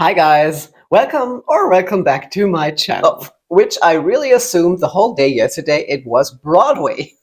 Hi guys, welcome back to my channel, which I really assumed the whole day yesterday it was Broadway.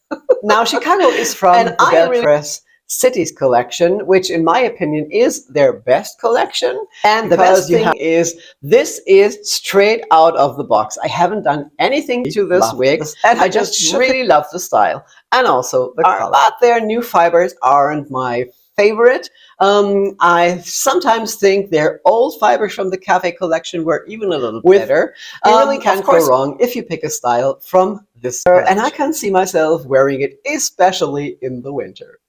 Now Chicago is from the Belle Tress Cities collection, which in my opinion is their best collection. And the best thing is this is straight out of the box. I haven't done anything to this wig, and I just really love the style and also the color. But their new fibers aren't my favorite. I sometimes think their old fibers from the Cafe collection were even a little better. You really can't go wrong if you pick a style from this collection. And I can see myself wearing it, especially in the winter.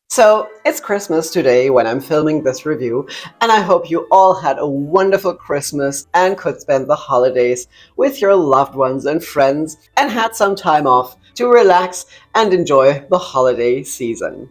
So it's Christmas today when I'm filming this review, and I hope you all had a wonderful Christmas and could spend the holidays with your loved ones and friends and had some time off to relax and enjoy the holiday season.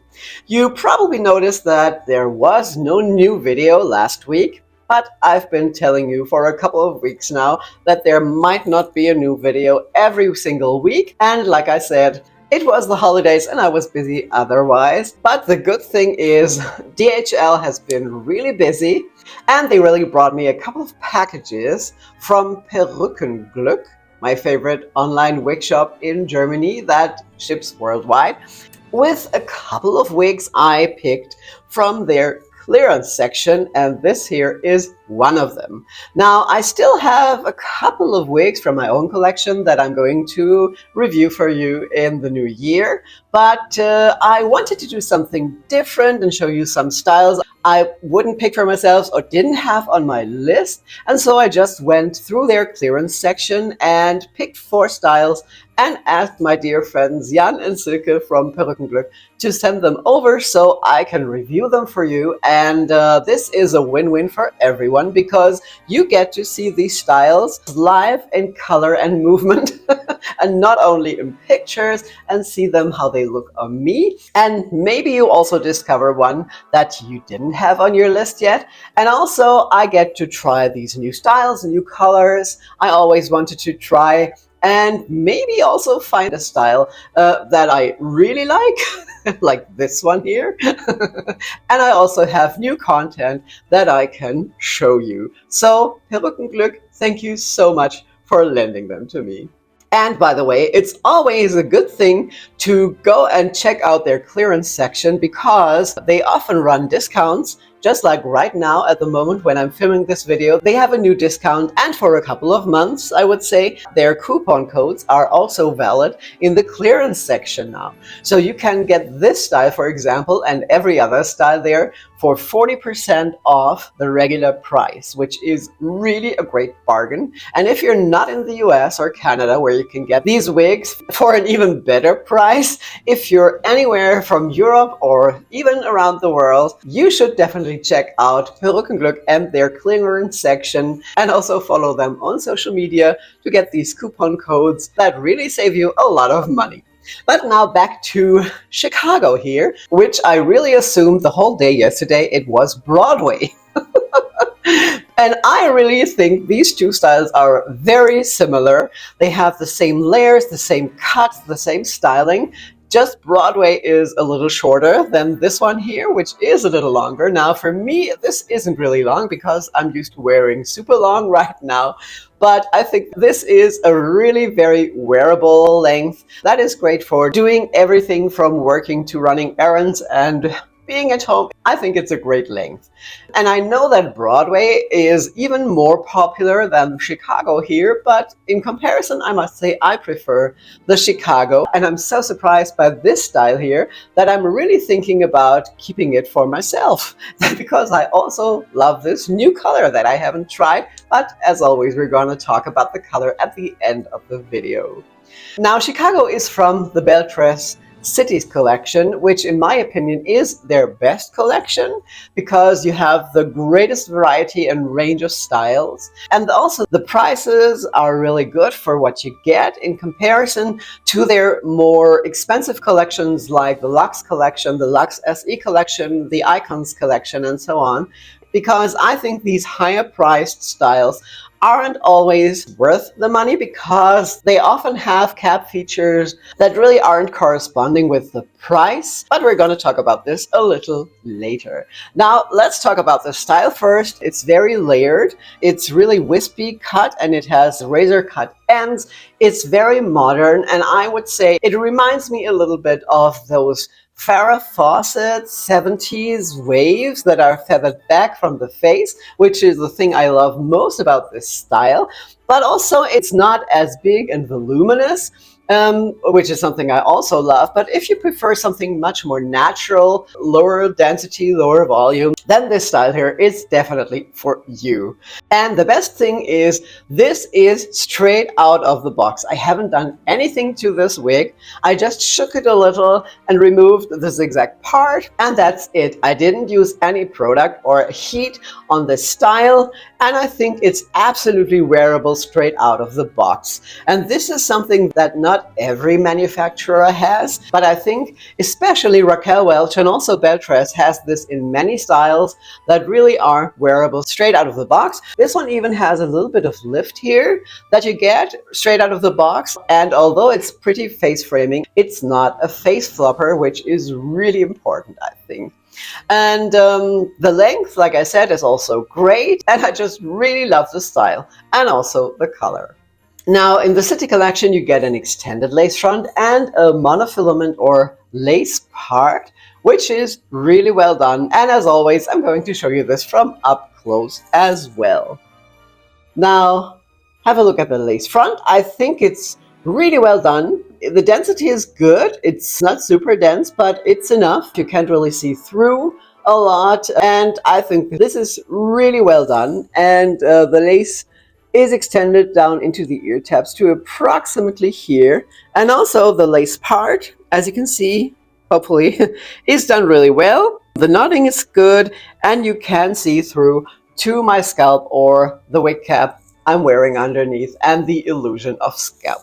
You probably noticed that there was no new video last week, but I've been telling you for a couple of weeks now that there might not be a new video every single week, and like I said, it was the holidays and I was busy otherwise. But the good thing is DHL has been really busy and they really brought me a couple of packages from Perückenglück, my favorite online wig shop in Germany that ships worldwide, with a couple of wigs I picked from their clearance section, and this here is one of them. Now, I still have a couple of wigs from my own collection that I'm going to review for you in the new year, but I wanted to do something different and show you some styles I wouldn't pick for myself or didn't have on my list, and so I just went through their clearance section and picked 4 styles and asked my dear friends Jan and Silke from Perückenglück to send them over so I can review them for you. And this is a win-win for everyone because you get to see these styles live in color and movement and not only in pictures, and see them how they look on me. And maybe you also discover one that you didn't have on your list yet. And also I get to try these new styles, new colors I always wanted to try, and maybe also find a style that I really like this one here. And I also have new content that I can show you. So Perückenglück, thank you so much for lending them to me. And by the way, it's always a good thing to go and check out their clearance section because they often run discounts. Just like right now at the moment when I'm filming this video, they have a new discount, and for a couple of months, I would say, their coupon codes are also valid in the clearance section now. So you can get this style, for example, and every other style there for 40% off the regular price, which is really a great bargain. And if you're not in the US or Canada where you can get these wigs for an even better price, if you're anywhere from Europe or even around the world, you should definitely check out Perückenglück and their clearance section, and also follow them on social media to get these coupon codes that really save you a lot of money. But now back to Chicago here, which I really assumed the whole day yesterday it was Broadway. And I really think these two styles are very similar. They have the same layers, the same cuts, the same styling. Just Broadway is a little shorter than this one here, which is a little longer. Now for me, this isn't really long because I'm used to wearing super long right now. But I think this is a really very wearable length that is great for doing everything from working to running errands and being at home. I think it's a great length. And I know that Broadway is even more popular than Chicago here, but in comparison, I must say I prefer the Chicago. And I'm so surprised by this style here that I'm really thinking about keeping it for myself because I also love this new color that I haven't tried. But as always, we're going to talk about the color at the end of the video. Now, Chicago is from the Belle Tress Cities collection, which in my opinion is their best collection because you have the greatest variety and range of styles, and also the prices are really good for what you get in comparison to their more expensive collections like the Luxe collection, the Luxe SE collection, the Icons collection, and so on. because I think these higher priced styles aren't always worth the money because they often have cap features that really aren't corresponding with the price. But we're going to talk about this a little later. Now, let's talk about the style first. It's very layered. It's really wispy cut and it has razor cut ends. It's very modern, and I would say it reminds me a little bit of those Farrah Fawcett 70s waves that are feathered back from the face, which is the thing I love most about this style. But also it's not as big and voluminous, which is something I also love. But if you prefer something much more natural, lower density, lower volume, then this style here is definitely for you. And the best thing is this is straight out of the box. I haven't done anything to this wig. I just shook it a little and removed the zigzag part, and that's it. I didn't use any product or heat on this style, and I think it's absolutely wearable straight out of the box. And this is something that not every manufacturer has, but I think especially Raquel Welch and also Belle Tress has this in many styles that really are wearable straight out of the box. This one even has a little bit of lift here that you get straight out of the box, and although it's pretty face framing, it's not a face flopper, which is really important, I think. And the length, like I said, is also great, and I just really love the style and also the color. Now, in the City collection, you get an extended lace front and a monofilament or lace part, which is really well done. And as always, I'm going to show you this from up close as well. Now, have a look at the lace front. I think it's really well done. The density is good. It's not super dense, but it's enough. You can't really see through a lot. And I think this is really well done. And the lace is extended down into the ear tabs to approximately here. And also the lace part, as you can see, hopefully, is done really well. The knotting is good, and you can see through to my scalp or the wig cap I'm wearing underneath and the illusion of scalp.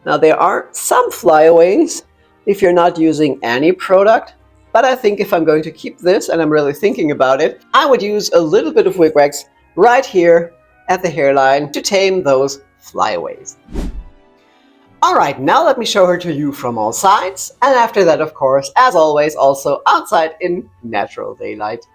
Now, there are some flyaways if you're not using any product, but I think if I'm going to keep this, and I'm really thinking about it, I would use a little bit of wig wax right here at the hairline to tame those flyaways. All right, now let me show her to you from all sides, and after that, of course, as always, also outside in natural daylight.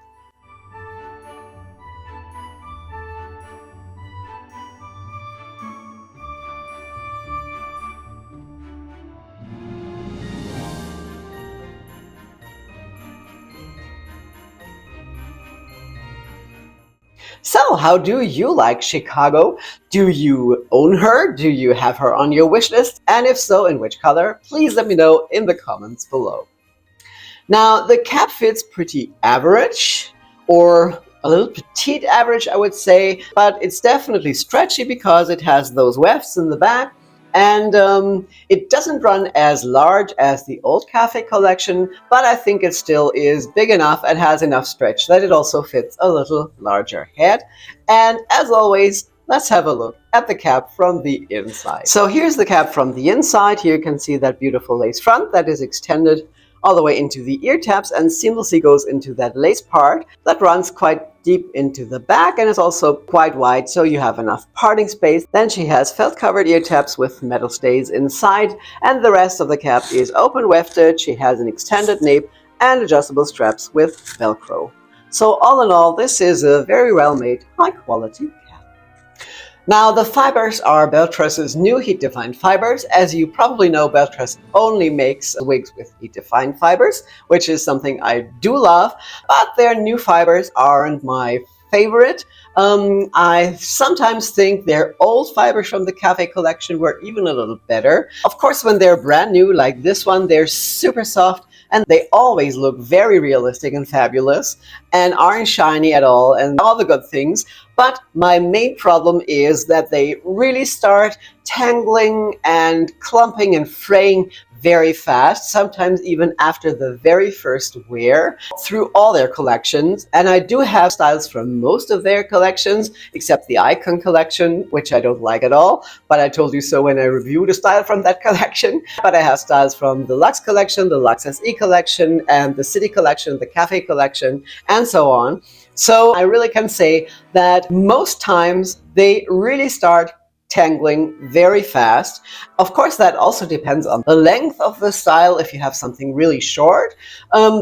So, how do you like Chicago? Do you own her? Do you have her on your wish list? And if so, in which color? Please let me know in the comments below. Now, the cap fits pretty average, or a little petite average, I would say, but it's definitely stretchy because it has those wefts in the back. And it doesn't run as large as the old cafe collection, but I think it still is big enough and has enough stretch that it also fits a little larger head. And as always, let's have a look at the cap from the inside. So here's the cap from the inside. Here you can see that beautiful lace front that is extended all the way into the ear tabs and seamlessly goes into that lace part that runs quite deep into the back and is also quite wide, so you have enough parting space. Then she has felt covered ear tabs with metal stays inside, and the rest of the cap is open wefted. She has an extended nape and adjustable straps with Velcro. So all in all, this is a very well made, high quality cap. Now, the fibers are Belle Tress's new heat-defined fibers. As you probably know, Belle Tress only makes wigs with heat-defined fibers, which is something I do love, but their new fibers aren't my favorite. I sometimes think their old fibers from the Cafe collection were even a little better. Of course, when they're brand new like this one, they're super soft and they always look very realistic and fabulous and aren't shiny at all and all the good things. But my main problem is that they really start tangling and clumping and fraying very fast, sometimes even after the very first wear through all their collections. And I do have styles from most of their collections, except the Icon collection, which I don't like at all, but I told you so when I reviewed a style from that collection. But I have styles from the Luxe collection, the Luxe SE collection, and the City collection, the Cafe collection, and so on. So I really can say that most times they really start tangling very fast. Of course, that also depends on the length of the style. If you have something really short,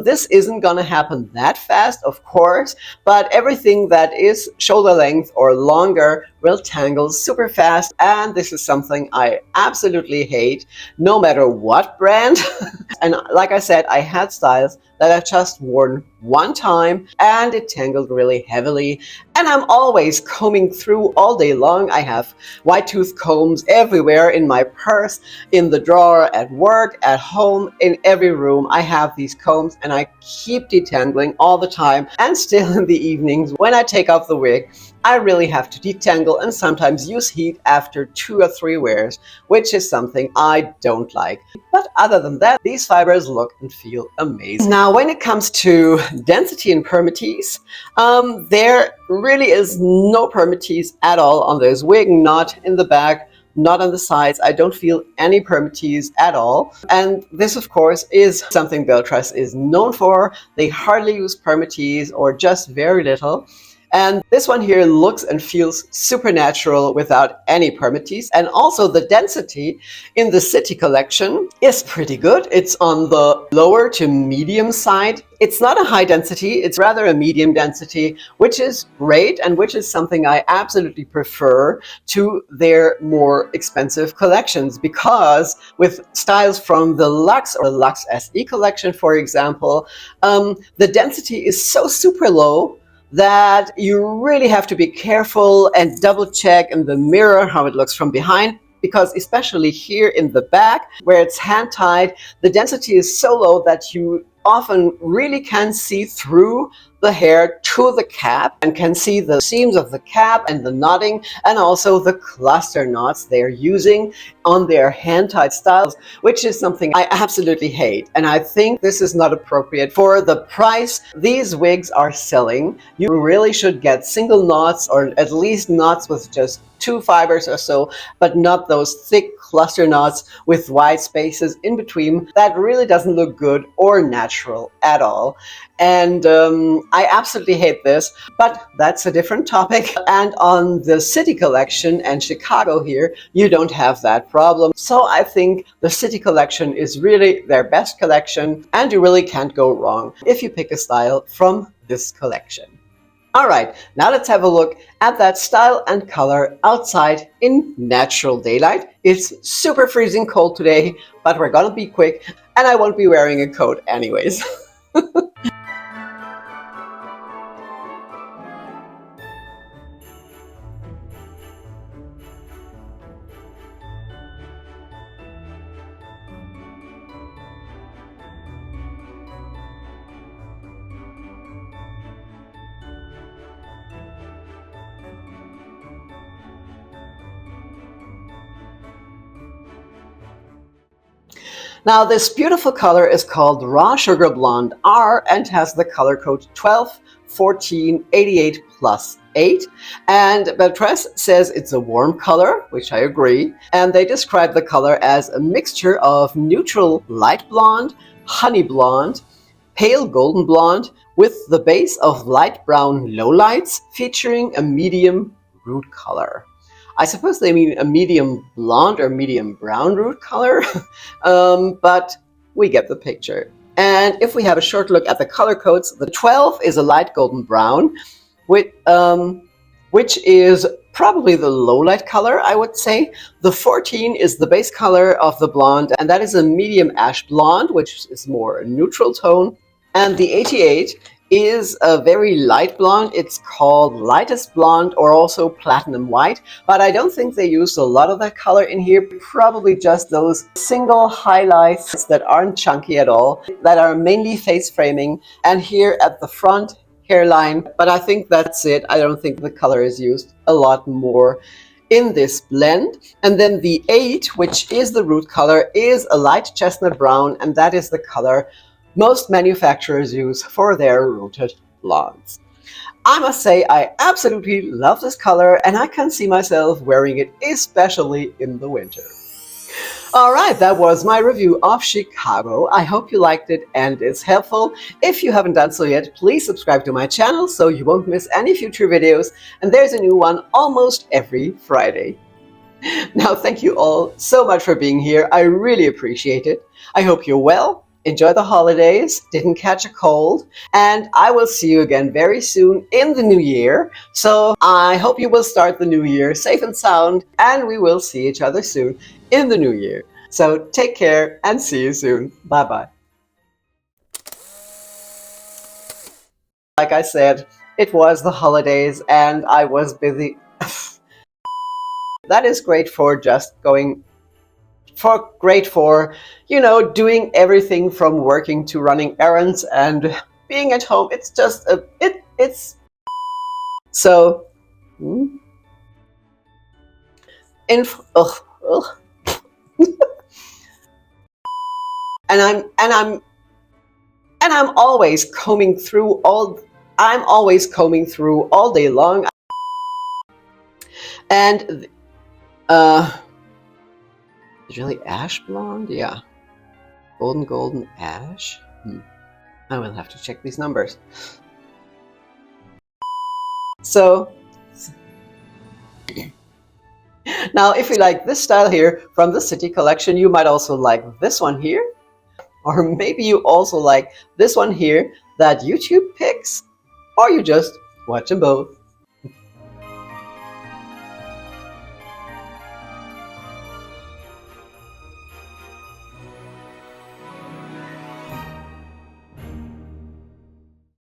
this isn't going to happen that fast, of course, but everything that is shoulder length or longer will tangle super fast. And this is something I absolutely hate, no matter what brand. And like I said, I had styles that I just worn one time and it tangled really heavily. And I'm always combing through all day long. I have white tooth combs everywhere, in my purse, in the drawer, at work, at home, in every room. I have these combs and I keep detangling all the time. And still in the evenings, when I take off the wig, I really have to detangle and sometimes use heat after 2 or 3 wears, which is something I don't like. But other than that, these fibers look and feel amazing. Now, when it comes to density and permatease, there really is no permatease at all on this wig, not in the back, not on the sides. I don't feel any permatease at all. And this, of course, is something Belle Tress is known for. They hardly use permatease or just very little. And this one here looks and feels super natural without any permatease. And also the density in the City collection is pretty good. It's on the lower to medium side. It's not a high density, it's rather a medium density, which is great and which is something I absolutely prefer to their more expensive collections, because with styles from the Luxe or the Luxe SE collection, for example, the density is so super low that you really have to be careful and double check in the mirror how it looks from behind, because especially here in the back where it's hand tied, the density is so low that you often really can see through the hair to the cap and can see the seams of the cap and the knotting and also the cluster knots they're using on their hand-tied styles, which is something I absolutely hate. And I think this is not appropriate for the price these wigs are selling. You really should get single knots, or at least knots with just 2 fibers or so, but not those thick cluster knots with wide spaces in between. That really doesn't look good or natural at all. And I absolutely hate this, but that's a different topic. And on the City collection and Chicago here, you don't have that problem. So I think the City collection is really their best collection, and you really can't go wrong if you pick a style from this collection. All right, now let's have a look at that style and color outside in natural daylight. It's super freezing cold today, but we're gonna be quick, and I won't be wearing a coat anyways. Now, this beautiful color is called Raw Sugar Blonde R and has the color code 121488+8. And Belle Tress says it's a warm color, which I agree. And they describe the color as a mixture of neutral light blonde, honey blonde, pale golden blonde, with the base of light brown lowlights featuring a medium root color. I suppose they mean a medium blonde or medium brown root color, but we get the picture. And if we have a short look at the color codes, the 12 is a light golden brown, which is probably the low light color, I would say. The 14 is the base color of the blonde, and that is a medium ash blonde, which is more a neutral tone. And the 88 is a very light blonde. It's called lightest blonde or also platinum white, but I don't think they used a lot of that color in here. Probably just those single highlights that aren't chunky at all, that are mainly face framing, and here at the front hairline, but I think that's it. I don't think the color is used a lot more in this blend. And then the 8, which is the root color, is a light chestnut brown, and that is the color most manufacturers use for their rooted blondes. I must say I absolutely love this color, and I can see myself wearing it, especially in the winter. All right, that was my review of Chicago. I hope you liked it and it's helpful. If you haven't done so yet, please subscribe to my channel so you won't miss any future videos. And there's a new one almost every Friday. Now, thank you all so much for being here. I really appreciate it. I hope you're well. Enjoy the holidays, didn't catch a cold, and I will see you again very soon in the new year. So I hope you will start the new year safe and sound, and we will see each other soon in the new year. So take care and see you soon. Bye-bye. Like I said, it was the holidays and I was busy. That is great for just going great for, you know, doing everything from working to running errands and being at home. It's just it's so ugh. and I'm always combing through all day long, and is really ash blonde? Yeah. Golden ash? I will have to check these numbers. So, now if you like this style here from the City collection, you might also like this one here. Or maybe you also like this one here that YouTube picks. Or you just watch them both.